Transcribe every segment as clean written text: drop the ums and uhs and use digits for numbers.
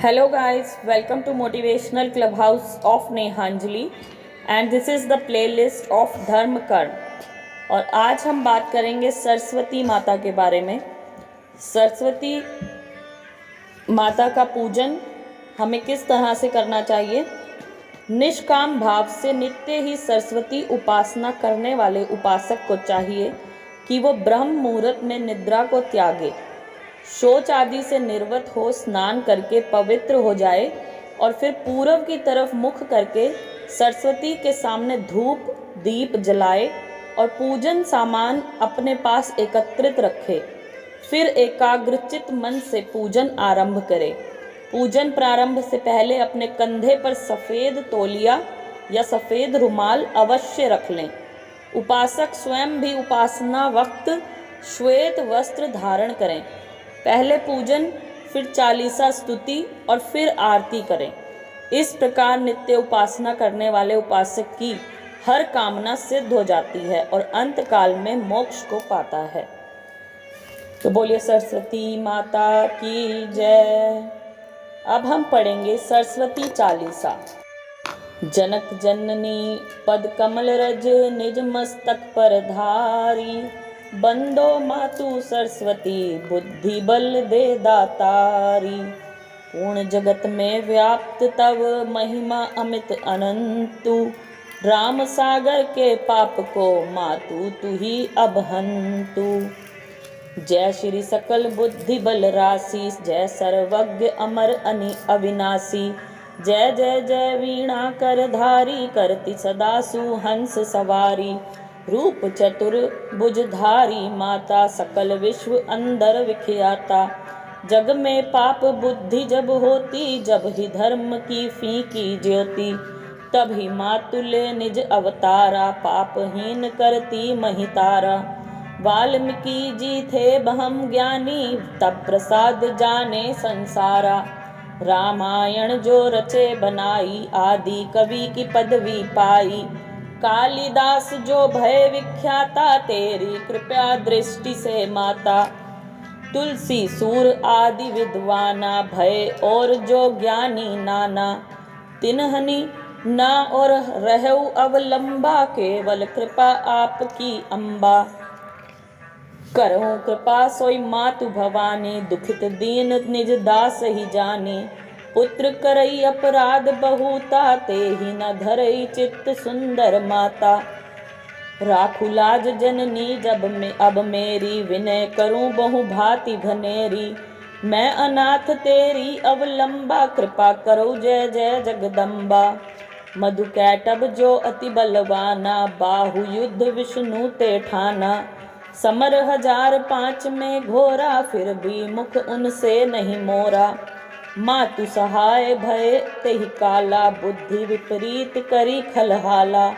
Hello guys, welcome to Motivational Clubhouse of Nehanjali and this is the playlist of धर्म कर्म। और आज हम बात करेंगे सरस्वती माता के बारे में। सरस्वती माता का पूजन हमें किस तरह से करना चाहिए। निष्काम भाव से नित्य ही सरस्वती उपासना करने वाले उपासक को चाहिए कि वो ब्रह्म मुहूर्त में निद्रा को त्यागे, शौच आदि से निर्वत हो स्नान करके पवित्र हो जाए और फिर पूर्व की तरफ मुख करके सरस्वती के सामने धूप दीप जलाए और पूजन सामान अपने पास एकत्रित रखे। फिर एकाग्रचित मन से पूजन आरंभ करे। पूजन प्रारंभ से पहले अपने कंधे पर सफ़ेद तौलिया या सफ़ेद रुमाल अवश्य रख लें। उपासक स्वयं भी उपासना वक्त श्वेत वस्त्र धारण करें। पहले पूजन, फिर चालीसा स्तुति और फिर आरती करें। इस प्रकार नित्य उपासना करने वाले उपासक की हर कामना सिद्ध हो जाती है और अंत काल में मोक्ष को पाता है। तो बोलिए सरस्वती माता की जय। अब हम पढ़ेंगे सरस्वती चालीसा। जनक जननी पद कमल रज निज मस्तक पर धारी, बंदो मातु सरस्वती बुद्धि बल दे दातारी। पूर्ण जगत में व्याप्त तव महिमा अमित अनंतु, राम सागर के पाप को मातु तु ही अबहंतु। जय श्री सकल बुद्धि बल राशि, जय सर्वज्ञ अमर अविनाशी। जय जय जय वीणा कर धारी, करती सदा सुहंस सवारी। रूप चतुर भुजधारी माता, सकल विश्व अंदर विख्याता। जग में पाप बुद्धि जब होती, जब ही धर्म की फीकी ज्योति। तब ही मातुल्य निज अवतारा, पापहीन करती महितारा। वाल्मीकि जी थे बहम ज्ञानी, तब प्रसाद जाने संसारा। रामायण जो रचे बनाई, आदि कवि की पदवी पाई। कालिदास जो भय विख्याता, तेरी कृपया दृष्टि से माता। तुलसी सूर आदि विद्वाना, भय और जो ज्ञानी नाना। तिन्हनि ना और रहु अवलंबा, केवल कृपा आपकी अम्बा। करहु कृपा सोई मातु भवानी, दुखित दीन निज दास ही जानी। पुत्र करई अपराध बहुता, ते ही न धरई चित्त सुंदर माता। राखु लाज जननी जब में अब मेरी, विनय करूं बहु भांति घनेरी। मैं अनाथ तेरी अवलंबा, कृपा करो जय जय जगदम्बा। मधु कैटभ जो अति बलवाना, बाहु युद्ध विष्णु ते ठाना। समर 1005 में घोरा, फिर भी मुख उनसे नहीं मोरा। मातु सहाय भय तेहि काला, बुद्धि विपरीत करी खलहाला।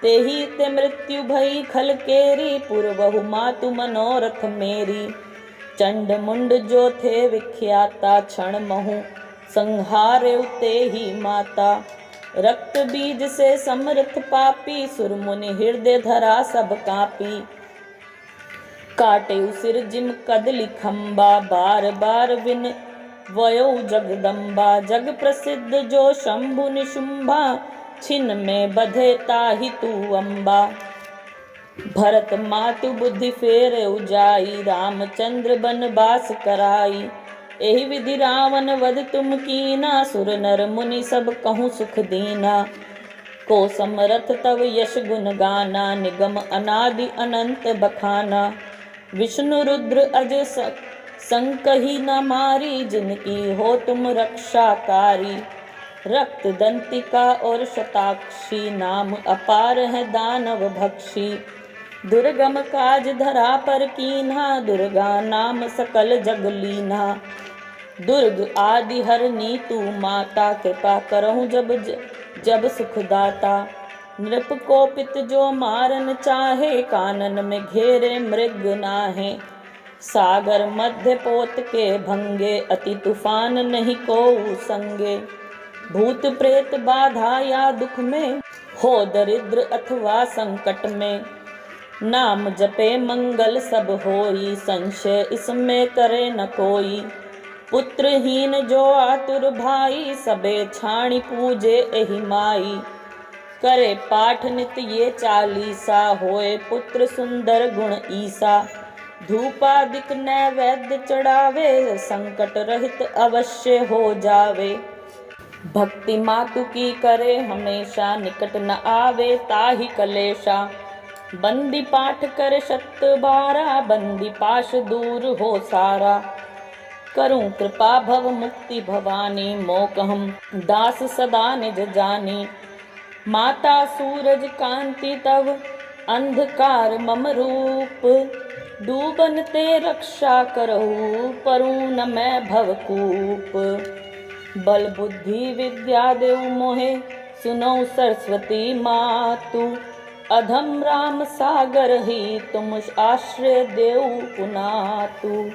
तेहि ते मृत्यु भई खल केरी, पुरवहु मातु मनोरथ मेरी। चंड मुंड जो थे विख्याता, क्षण महु संहारे तेहि माता। रक्त बीज से समृत पापी, सुरमुनि हृदय धरा सब कापी। काटे उसिर जिम कदली खम्बा, बार बार विन वयो जगदम्बा। जग प्रसिद्ध जो शंभु निशुंभा, छिन में बधे ताहि तू अम्बा। भरत मातु बुद्धि फेर उजाई, रामचंद्र बनवास कराई। एहि विधि रावण वध तुम कीना, सुर नर मुनि सब कहूँ सुख दीना। को समरथ तव यश गुण गाना, निगम अनादि अनंत बखाना। विष्णु रुद्र अज संकही न मारी, जिनकी हो तुम रक्षाकारी। रक्त दंतिका और शताक्षी, नाम अपार है दानव भक्षी। दुर्गम काज धरा पर कीन्हा, दुर्गा नाम सकल जग लीन्हा। दुर्ग आदि हरनी तू माता, कृपा करहु जब सुखदाता। नृप कोपित जो मारन चाहे, कानन में घेरे मृग नाहे। सागर मध्य पोत के भंगे, अति तूफान नहीं को संगे। भूत प्रेत बाधा या दुख में, हो दरिद्र अथवा संकट में। नाम जपे मंगल सब होई, संशय इसमें करे न कोई। पुत्रहीन जो आतुर भाई, सबे छाणी पूजे एहि माई। करे पाठ नित ये चालीसा, होए पुत्र सुंदर गुण ईसा। धूपादिक नैवेद्य चढ़ावे, संकट रहित अवश्य हो जावे। भक्ति मातु की करे हमेशा, निकट न आवे ताहि कलेशा। बंदी पाठ करे 7 12, बंदी पाश दूर हो सारा। करूं कृपा भव मुक्ति भवानी, मोकहम दास सदा निज जानी। माता सूरज कांति तव, अंधकार मम रूप। डूबन ते रक्षा करहु, परूं न मैं भवकूप। बल बुद्धि विद्या देव मोहे, सुनो सरस्वती मातु। अधम राम सागर ही, तुम आश्रय देव पुनातु।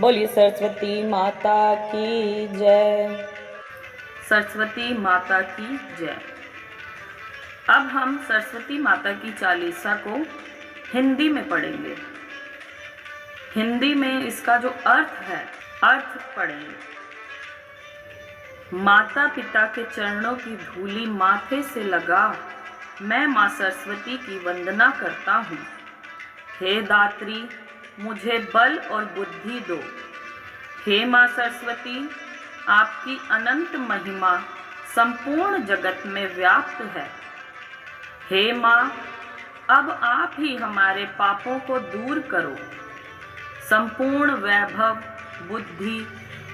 बोलिए सरस्वती माता की जय। सरस्वती माता की जय। अब हम सरस्वती माता की चालीसा को हिंदी में पढ़ेंगे। हिंदी में इसका जो अर्थ है, अर्थ पढ़ेंगे। माता पिता के चरणों की धूली माथे से लगा, मैं माँ सरस्वती की वंदना करता हूँ। हे दात्री, मुझे बल और बुद्धि दो। हे माँ सरस्वती, आपकी अनंत महिमा संपूर्ण जगत में व्याप्त है। हे माँ, अब आप ही हमारे पापों को दूर करो। संपूर्ण वैभव, बुद्धि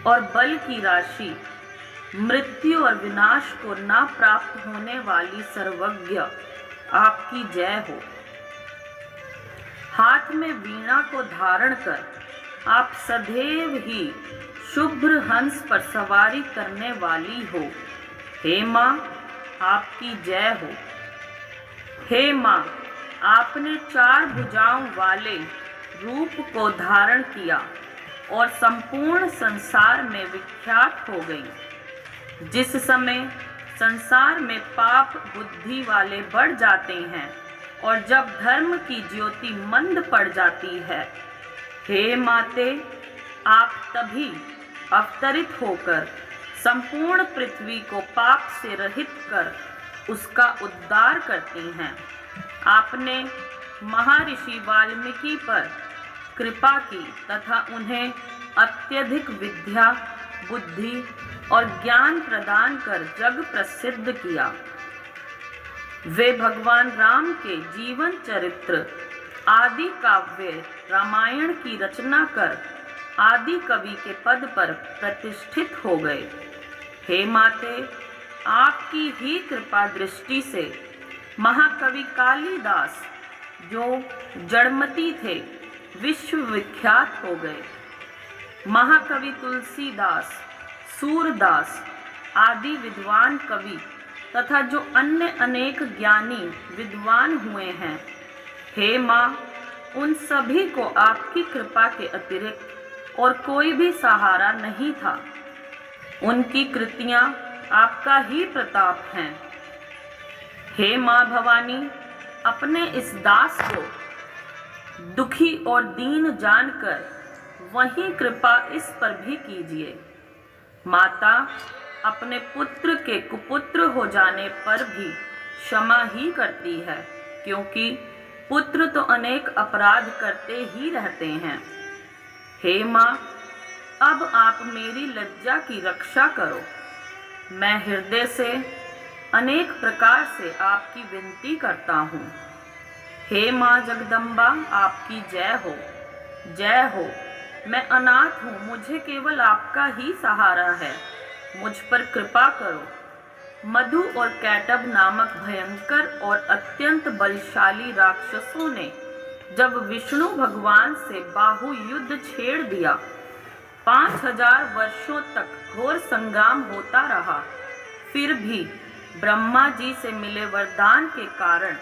और बल की राशि, मृत्यु और विनाश को ना प्राप्त होने वाली सर्वज्ञ आपकी जय हो। हाथ में वीणा को धारण कर आप सदैव ही शुभ्र हंस पर सवारी करने वाली हो। हे माँ, आपकी जय हो। हे माँ, आपने 4 भुजाओं वाले रूप को धारण किया और संपूर्ण संसार में विख्यात हो गई। जिस समय संसार में पाप बुद्धि वाले बढ़ जाते हैं और जब धर्म की ज्योति मंद पड़ जाती है, हे माते, आप तभी अवतरित होकर संपूर्ण पृथ्वी को पाप से रहित कर उसका उद्धार करती हैं। आपने महर्षि वाल्मीकि पर कृपा की तथा उन्हें अत्यधिक विद्या, बुद्धि और ज्ञान प्रदान कर जग प्रसिद्ध किया। वे भगवान राम के जीवन चरित्र आदि काव्य रामायण की रचना कर आदि कवि के पद पर प्रतिष्ठित हो गए। हे माते, आपकी ही कृपा दृष्टि से महाकवि कालिदास, जो जड़मती थे, विश्व विख्यात हो गए। महाकवि तुलसीदास, सूरदास आदि विद्वान कवि तथा जो अन्य अनेक ज्ञानी विद्वान हुए हैं, हे माँ, उन सभी को आपकी कृपा के अतिरिक्त और कोई भी सहारा नहीं था। उनकी कृतियाँ आपका ही प्रताप हैं। हे माँ भवानी, अपने इस दास को दुखी और दीन जानकर वही कृपा इस पर भी कीजिए। माता अपने पुत्र के कुपुत्र हो जाने पर भी क्षमा ही करती है, क्योंकि पुत्र तो अनेक अपराध करते ही रहते हैं। हे माँ, अब आप मेरी लज्जा की रक्षा करो। मैं हृदय से अनेक प्रकार से आपकी विनती करता हूँ। हे माँ जगदम्बा, आपकी जय हो, जय हो। मैं अनाथ हूँ, मुझे केवल आपका ही सहारा है। मुझ पर कृपा करो। मधु और कैटब नामक भयंकर और अत्यंत बलशाली राक्षसों ने जब विष्णु भगवान से बाहु युद्ध छेड़ दिया, 5000 वर्षों तक घोर संग्राम होता रहा। फिर भी ब्रह्मा जी से मिले वरदान के कारण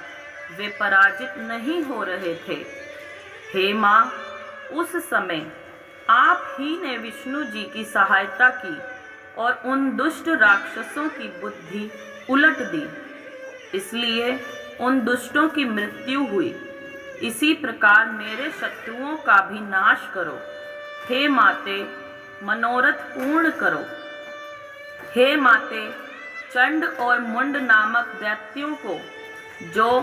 वे पराजित नहीं हो रहे थे। हे माँ, उस समय आप ही ने विष्णु जी की सहायता की और उन दुष्ट राक्षसों की बुद्धि उलट दी, इसलिए उन दुष्टों की मृत्यु हुई। इसी प्रकार मेरे शत्रुओं का भी नाश करो। हे माते, मनोरथ पूर्ण करो। हे माते, चंड और मुंड नामक दैत्यों को, जो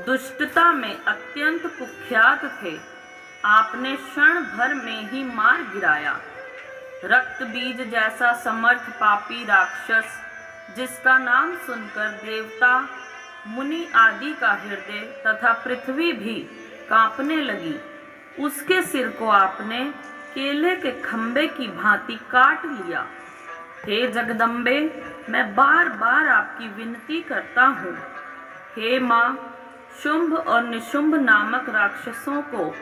दुष्टता में अत्यंत कुख्यात थे, आपने क्षण भर में ही मार गिराया। रक्त बीज जैसा समर्थ पापी राक्षस, जिसका नाम सुनकर देवता, मुनि आदि का हृदय तथा पृथ्वी भी कांपने लगी, उसके सिर को आपने केले के खंबे की भांति काट लिया। हे जगदम्बे, मैं बार बार आपकी विनती करता हूँ। हे माँ, शुंभ और निशुंभ नामक राक्षसों को,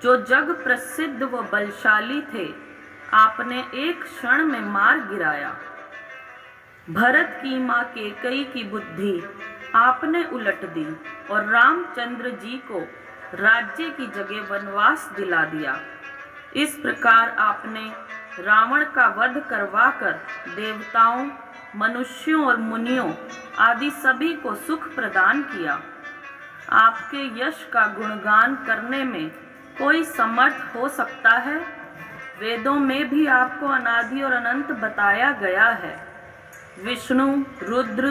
जो जग प्रसिद्ध व बलशाली थे, आपने एक क्षण में मार गिराया। भरत की माँ कैकेयी की बुद्धि आपने उलट दी और रामचंद्र जी को राज्य की जगह वनवास दिला दिया। इस प्रकार आपने रावण का वध करवाकर देवताओं, मनुष्यों और मुनियों आदि सभी को सुख प्रदान किया। आपके यश का गुणगान करने में कोई समर्थ हो सकता है? वेदों में भी आपको अनादि और अनंत बताया गया है। विष्णु, रुद्र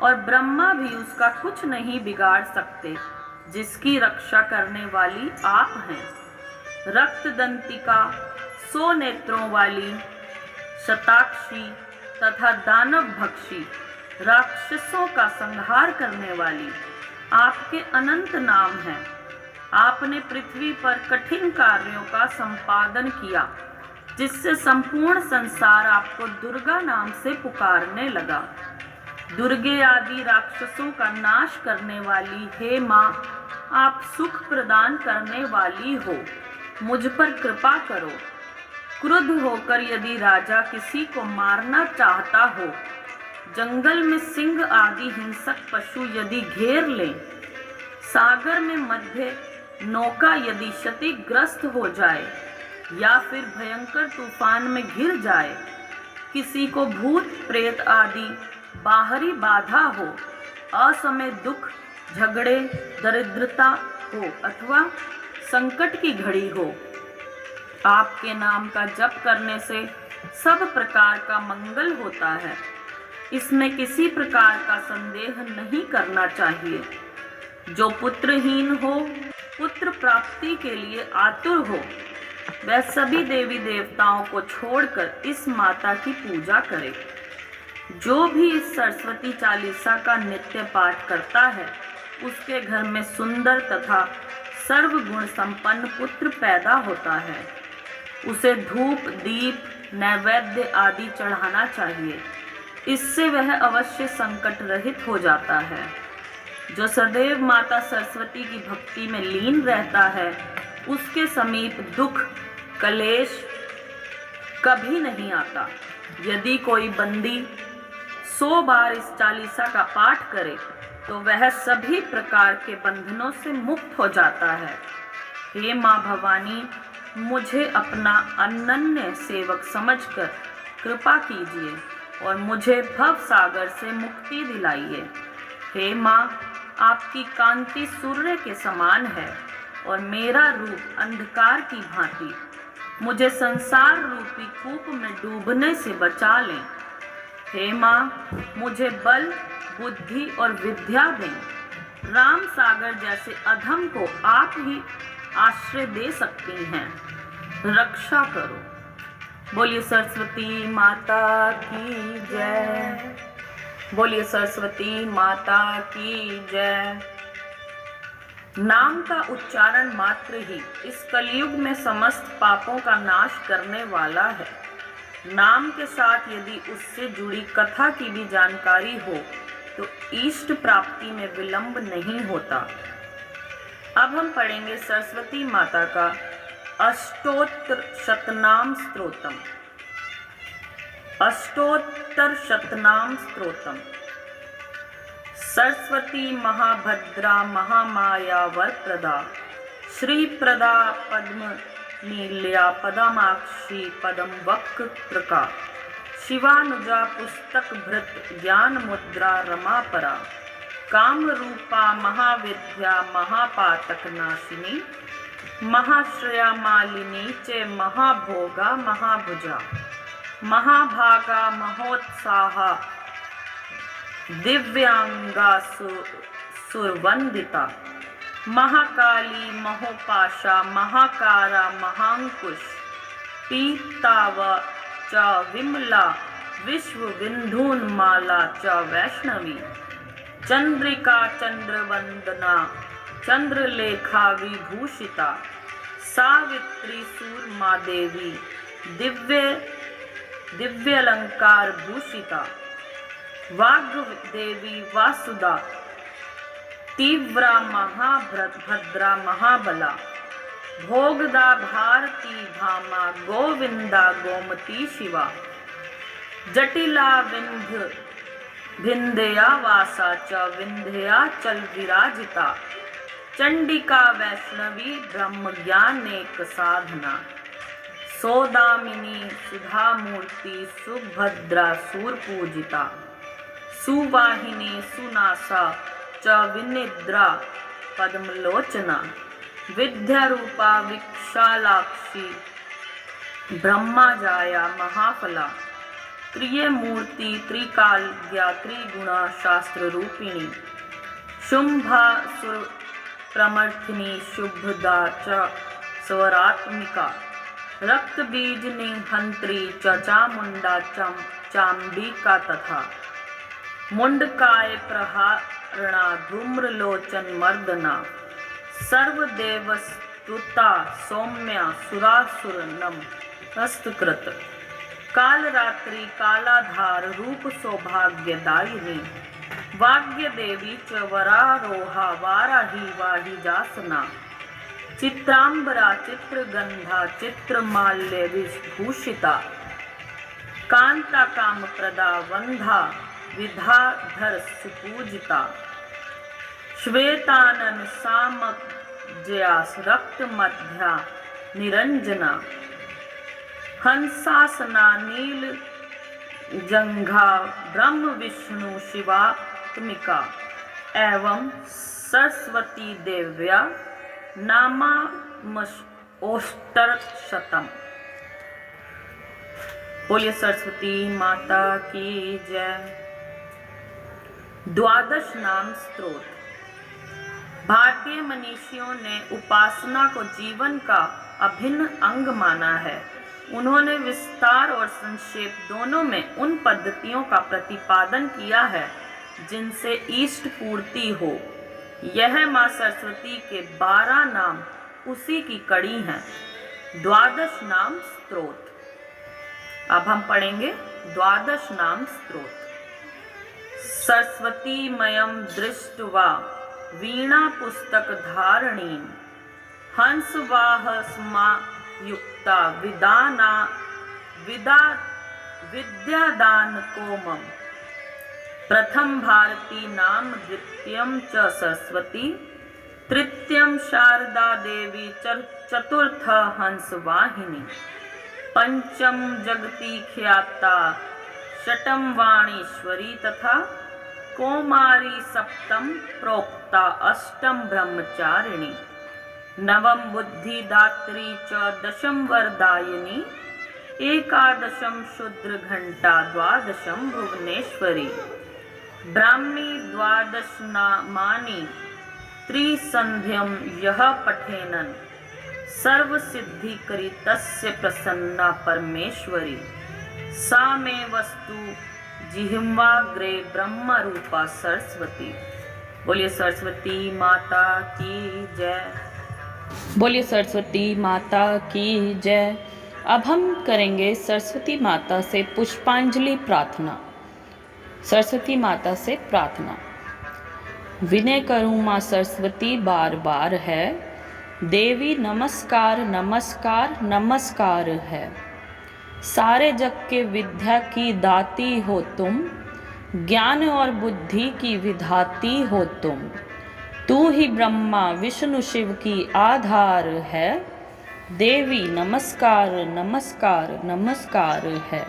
और ब्रह्मा भी उसका कुछ नहीं बिगाड़ सकते, जिसकी रक्षा करने वाली आप हैं। रक्त दंतिका, 100 नेत्रों वाली, शताक्षी तथा दानव भक्षी, राक्षसों का संहार करने वाली आपके अनंत नाम हैं। आपने पृथ्वी पर कठिन कार्यों का संपादन किया, जिससे संपूर्ण संसार आपको दुर्गा नाम से पुकारने लगा। दुर्गे आदि राक्षसों का नाश करने वाली हे माँ, आप सुख प्रदान करने वाली हो, मुझ पर कृपा करो। क्रुद्ध होकर यदि राजा किसी को मारना चाहता हो, जंगल में सिंह आदि हिंसक पशु यदि घेर लें, सागर में मध्य नौका यदि क्षतिग्रस्त हो जाए या फिर भयंकर तूफान में घिर जाए, किसी को भूत प्रेत आदि बाहरी बाधा हो, असमय दुख, झगड़े, दरिद्रता हो अथवा संकट की घड़ी हो, आपके नाम का जप करने से सब प्रकार का मंगल होता है। इसमें किसी प्रकार का संदेह नहीं करना चाहिए। जो पुत्रहीन हो, पुत्र प्राप्ति के लिए आतुर हो, वह सभी देवी देवताओं को छोड़कर इस माता की पूजा करे। जो भी इस सरस्वती चालीसा का नित्य पाठ करता है, उसके घर में सुंदर तथा सर्वगुण संपन्न पुत्र पैदा होता है। उसे धूप, दीप, नैवेद्य आदि चढ़ाना चाहिए। इससे वह अवश्य संकट रहित हो जाता है। जो सदैव माता सरस्वती की भक्ति में लीन रहता है, उसके समीप दुख, कलेश कभी नहीं आता। यदि कोई बंदी 100 बार इस चालीसा का पाठ करे, तो वह सभी प्रकार के बंधनों से मुक्त हो जाता है। हे माँ भवानी, मुझे अपना अनन्य सेवक समझकर कृपा कीजिए और मुझे भव सागर से मुक्ति दिलाइए। हे माँ, आपकी कांति सूर्य के समान है और मेरा रूप अंधकार की भांति। मुझे संसार रूपी कूप में डूबने से बचा लें। हे माँ, मुझे बल, बुद्धि और विद्या दें। राम सागर जैसे अधम को आप ही आश्रय दे सकती हैं। रक्षा करो। बोलिए सरस्वती माता की जय। बोलिए सरस्वती माता की जय। नाम का उच्चारण मात्र ही इस कलयुग में समस्त पापों का नाश करने वाला है। नाम के साथ यदि उससे जुड़ी कथा की भी जानकारी हो, तो इष्ट प्राप्ति में विलंब नहीं होता। अब हम पढ़ेंगे सरस्वती माता का अष्टोत्तर शतनाम स्तोत्रम। अष्टोत्तर शतनाम स्तोत्रम। सरस्वती महाभद्रा महामाया वरप्रदा, श्रीप्रदा पद्म नील्या पदमाक्षी पदम वक्त्रका, शिवानुजा पुस्तक भृत ज्ञान मुद्रा रमापरा, काम रूपा महाविद्या महापातक नाशिनी, महाश्रया मालिनी च महाभोगा महाभुजा महाभागा महोत्साहा दिव्यांगा सुरवंदिता महाकाली महोपाशा महाकारा महांकुश पीताव च विमला विश्वविन्धुन्माला च वैष्णवी चंद्रिका चंद्रवंदना चंद्रलेखा विभूषिता सावित्री सूरमा देवी दिव्यलंकार भूषिता वाग्देवी वासुदा तीव्रा महाभद्रा महाबला भोगदा भारती भामा गोविंदा गोमती शिवा जटिला विंध्या वासा च विंध्या चल विराजिता चंडिका वैष्णवी ब्रह्म ज्ञानेक साधना सौदामिनी सुधामूर्ति सुभद्रा सूरपूजिता सुवाहिनी सुनासा च विनिद्रा पद्मलोचना विद्यारूपा विशालाक्षी ब्रह्माजाया महाफला त्रियमूर्ति त्रिकाल्या त्रिगुणा शास्त्र रूपिणी शुंभा प्रमर्थिनी शुभदा च स्वरात्मिका रक्त बीजनी हंत्री च चामुंडा चाम्बिका तथा मुंडकाय प्रहारणा धूम्रलोचन मर्दना सर्वदेवस्तुता सौम्या सुरासुर नमस्तकृत कालरात्रि कालाधार रूप सौभाग्यदायिनी वाग्य देवी च वरारोहा वाराही वाहिजासना चित्रांबरा चित्रगंधा चित्रमाल्य विभूषिता कांता कामप्रदा वंधा विधाधर सुपूजिता श्वेतानन सामज्यास रक्त मध्या निरंजना हंसासना नील जंघा ब्रह्म विष्णु शिवात्मिका एवं सरस्वती देव्या नामाष्टशतम्। बोलिए सरस्वती माता की जय। द्वादश नाम स्तोत्र। भारतीय मनीषियों ने उपासना को जीवन का अभिन्न अंग माना है। उन्होंने विस्तार और संक्षेप दोनों में उन पद्धतियों का प्रतिपादन किया है जिनसे इष्ट पूर्ति हो। यह माँ सरस्वती के 12 नाम उसी की कड़ी हैं। द्वादश नाम स्तोत्र। अब हम पढ़ेंगे द्वादश नाम स्तोत्र। सरस्वतीमयं दृष्ट्वा वीणा पुस्तक धारिणी हंसवाह समायुक्ता विद्यादान कोमम प्रथम भारती नाम द्वितीयं च सरस्वती तृतीयं शारदा देवी चतुर्थ हंसवाहिनी पंचम जगती ख्याता षटम वाणीश्वरी तथा कौमारी सप्तम प्रोक्ता अष्टम ब्रह्मचारिणी नवम बुद्धिदात्री च दशम वरदायिनी एकादशम शूद्र घंटा द्वादशम भुवनेश्वरी ब्राह्मी द्वादश नामानि त्रिसंध्यम यह पठेनन सर्व सिद्धि करी तस्य प्रसन्ना परमेश्वरी सा मे वस्तु जिह्वाग्रे ब्रह्म रूपा सरस्वती। बोलिए सरस्वती माता की जय। बोलिए सरस्वती माता की जय। अब हम करेंगे सरस्वती माता से पुष्पांजलि प्रार्थना। सरस्वती माता से प्रार्थना। विनय करूँ माँ सरस्वती बार बार है, देवी नमस्कार नमस्कार नमस्कार है। सारे जग के विद्या की दाती हो तुम, ज्ञान और बुद्धि की विधाती हो तुम। तू ही ब्रह्मा विष्णु शिव की आधार है, देवी नमस्कार नमस्कार नमस्कार है।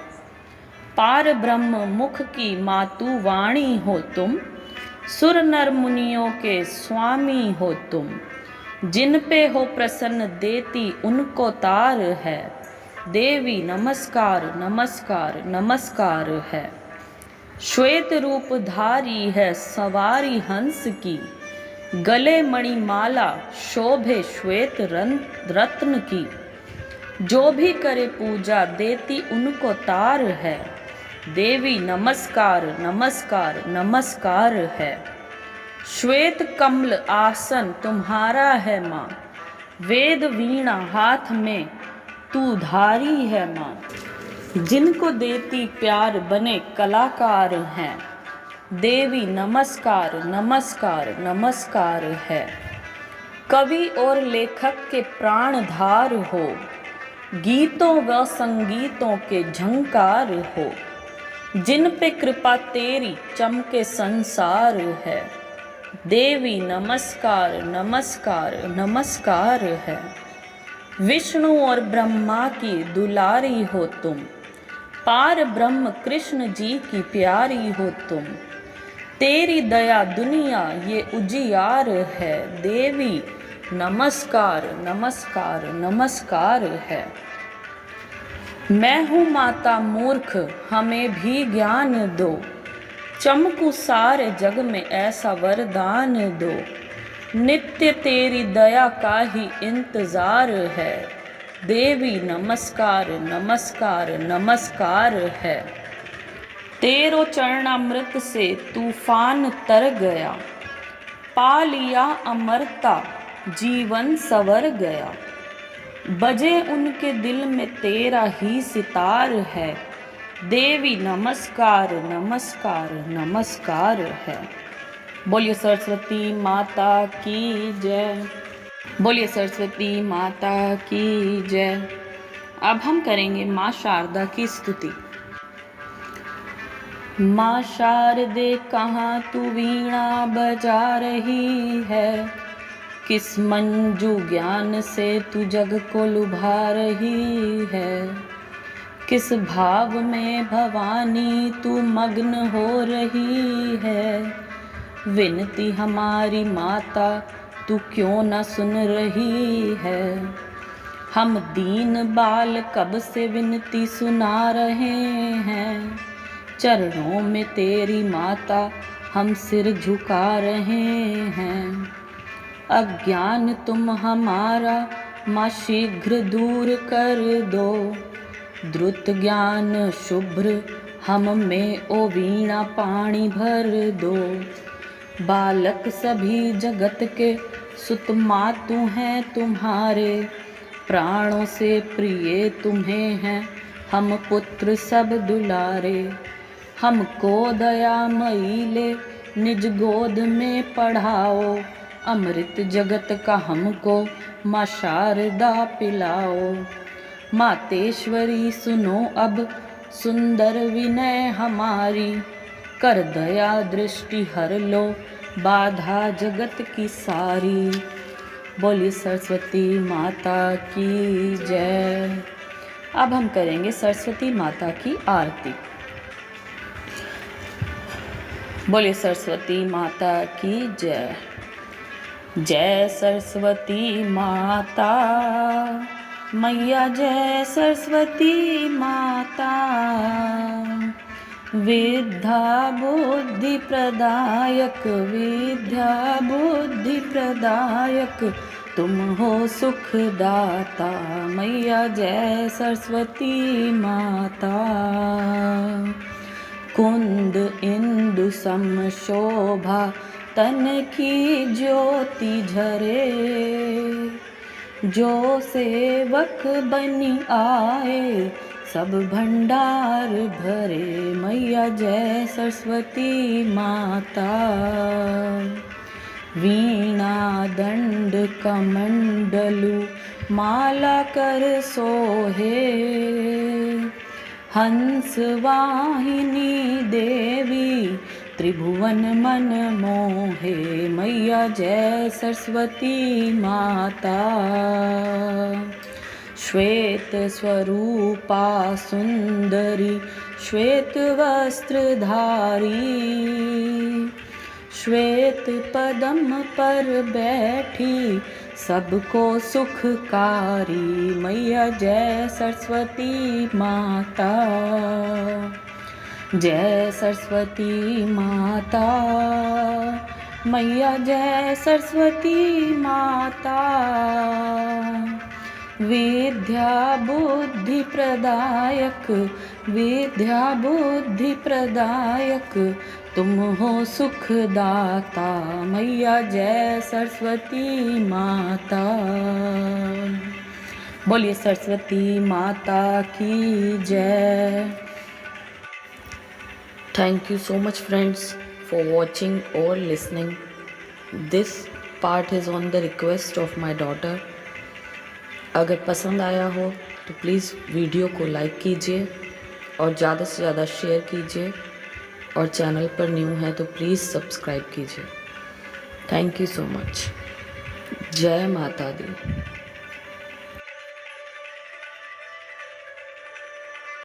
पार ब्रह्म मुख की मातु वाणी हो तुम, सुर नर मुनियों के स्वामी हो तुम। जिन पे हो प्रसन्न देती उनको तार है। देवी नमस्कार नमस्कार नमस्कार है। श्वेत रूप धारी है सवारी हंस की, गले मणिमाला शोभे श्वेत रत्न की। जो भी करे पूजा देती उनको तार है। देवी नमस्कार नमस्कार नमस्कार है। श्वेत कमल आसन तुम्हारा है माँ, वेद वीणा हाथ में तू धारी है माँ। जिनको देती प्यार बने कलाकार हैं। देवी नमस्कार नमस्कार नमस्कार है। कवि और लेखक के प्राणधार हो, गीतों व संगीतों के झंकार हो। जिन पे कृपा तेरी चमके संसार है। देवी नमस्कार नमस्कार नमस्कार है। विष्णु और ब्रह्मा की दुलारी हो तुम, पार ब्रह्म कृष्ण जी की प्यारी हो तुम। तेरी दया दुनिया ये उजियार है। देवी नमस्कार नमस्कार नमस्कार है। मैं हूँ माता मूर्ख हमें भी ज्ञान दो, चमकू सारे जग में ऐसा वरदान दो। नित्य तेरी दया का ही इंतजार है। देवी नमस्कार नमस्कार नमस्कार है। तेरो चरणामृत से तूफान तर गया, पा लिया अमरता जीवन सवर गया। बजे उनके दिल में तेरा ही सितार है। देवी नमस्कार नमस्कार नमस्कार है। बोलिए सरस्वती माता की जय। बोलिए सरस्वती माता की जय। अब हम करेंगे माँ शारदा की स्तुति। माँ शारदे कहाँ तू वीणा बजा रही है, किस मंजू ज्ञान से तू जग को लुभा रही है। किस भाव में भवानी तू मग्न हो रही है। विनती हमारी माता तू क्यों न सुन रही है। हम दीन बाल कब से विनती सुना रहे हैं। चरणों में तेरी माता हम सिर झुका रहे हैं। अज्ञान तुम हमारा माँ शीघ्र दूर कर दो। द्रुत ज्ञान शुभ्र हम में ओ वीणा पाणी भर दो। बालक सभी जगत के सुत मातु हैं तुम्हारे, प्राणों से प्रिय तुम्हें हैं हम पुत्र सब दुलारे। हमको दयामयी ले निज गोद में पढ़ाओ, अमृत जगत का हमको माँ शारदा पिलाओ। मातेश्वरी सुनो अब सुंदर विनय हमारी, कर दया दृष्टि हर लो बाधा जगत की सारी। बोलिए सरस्वती माता की जय। अब हम करेंगे सरस्वती माता की आरती। बोलिए सरस्वती माता की जय। जय सरस्वती माता मैया, जय सरस्वती माता। विद्या बुद्धि प्रदायक, विद्या बुद्धि प्रदायक तुम हो सुखदाता। मैया जय सरस्वती माता। कुंद इंदु सम शोभा तन की ज्योति झरे। जो सेवक बनी आए सब भंडार भरे। मैया जय सरस्वती माता। वीणा दंड कमंडलु माला कर सोहे। हंस वाहिनी देवी त्रिभुवन मन मोहे। मैया जय सरस्वती माता। श्वेत स्वरूपा सुंदरी श्वेत वस्त्रधारी। श्वेत पदम पर बैठी सबको सुखकारी मैया जय सरस्वती माता, जय सरस्वती माता, मैया जय सरस्वती माता। विद्या बुद्धि प्रदायक, विद्या बुद्धि प्रदायक, तुम हो सुखदाता मैया जय सरस्वती माता। बोलिए सरस्वती माता की जय। Thank you so much friends for watching or listening. This part is on the request of my daughter. अगर पसंद आया हो तो प्लीज़ वीडियो को लाइक कीजिए और ज़्यादा से ज़्यादा शेयर कीजिए, और चैनल पर न्यू है तो प्लीज़ सब्सक्राइब कीजिए। Thank you so much. जय माता दी।